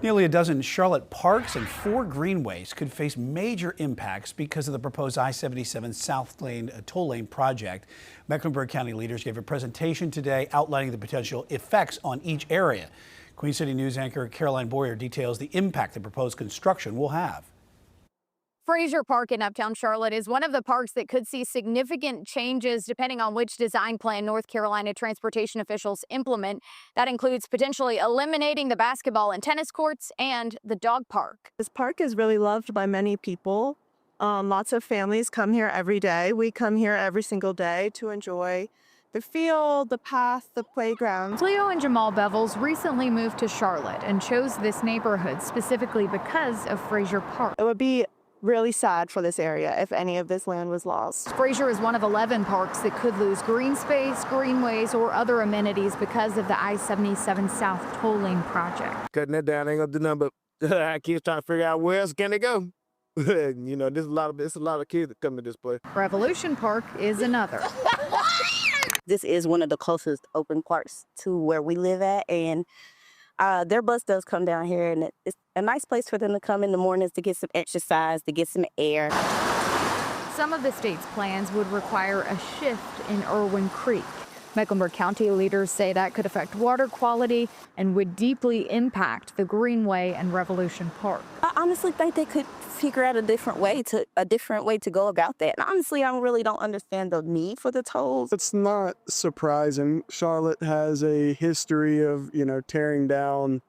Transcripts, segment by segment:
Nearly a dozen Charlotte parks and 4 greenways could face major impacts because of the proposed I-77 South Lane toll lane project. Mecklenburg County leaders gave a presentation today outlining the potential effects on each area. Queen City News anchor Caroline Boyer details the impact the proposed construction will have. Frazier Park in Uptown Charlotte is one of the parks that could see significant changes depending on which design plan North Carolina transportation officials implement. That includes potentially eliminating the basketball and tennis courts and the dog park. This park is really loved by many people. Lots of families come here every day. We come here every single day to enjoy the field, the path, the playground. Cleo and Jamal Bevels recently moved to Charlotte and chose this neighborhood specifically because of Frazier Park. It would be really sad for this area if any of this land was lost. Frazier is one of 11 parks that could lose green space, greenways, or other amenities because of the I-77 South toll lane project. Cutting it down ain't gonna do nothing but I keep trying to figure out where else can they go. You know, there's a lot of kids that come to this place. Revolution Park is another. This is one of the closest open parks to where we live at, and their bus does come down here, and it's a nice place for them to come in the mornings to get some exercise, to get some air. Some of the state's plans would require a shift in Irwin Creek. Mecklenburg County leaders say that could affect water quality and would deeply impact the Greenway and Revolution Park. I honestly think they could figure out a different way to go about that. And honestly, I really don't understand the need for the tolls. It's not surprising. Charlotte has a history of, tearing down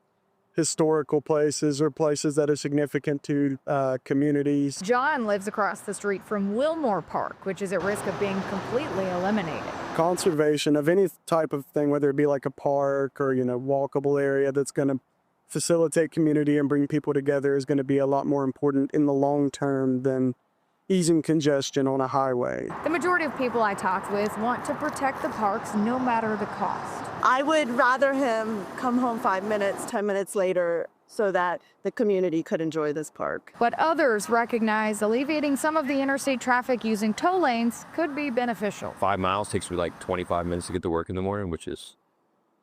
historical places or places that are significant to communities. John lives across the street from Wilmore Park, which is at risk of being completely eliminated. Conservation of any type of thing, whether it be like a park or, walkable area that's going to facilitate community and bring people together, is going to be a lot more important in the long term than easing congestion on a highway. The majority of people I talked with want to protect the parks no matter the cost. I would rather him come home 5 minutes, 10 minutes later so that the community could enjoy this park. But others recognize alleviating some of the interstate traffic using toll lanes could be beneficial. 5 miles takes me like 25 minutes to get to work in the morning, which is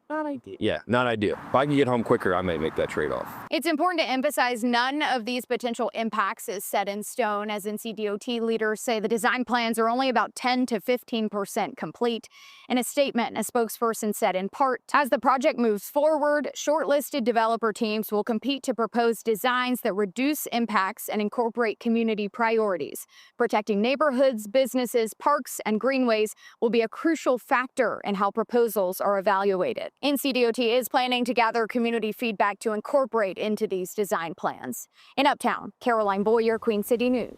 Not ideal. yeah, not ideal. If I can get home quicker, I may make that trade-off. It's important to emphasize none of these potential impacts is set in stone, as NCDOT leaders say the design plans are only about 10 to 15% complete. In a statement, a spokesperson said in part, as the project moves forward, shortlisted developer teams will compete to propose designs that reduce impacts and incorporate community priorities. Protecting neighborhoods, businesses, parks, and greenways will be a crucial factor in how proposals are evaluated. NCDOT is planning to gather community feedback to incorporate into these design plans. In Uptown, Caroline Boyer, Queen City News.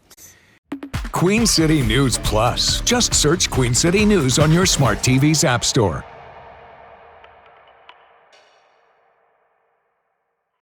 Queen City News Plus. Just search Queen City News on your smart TV's app store.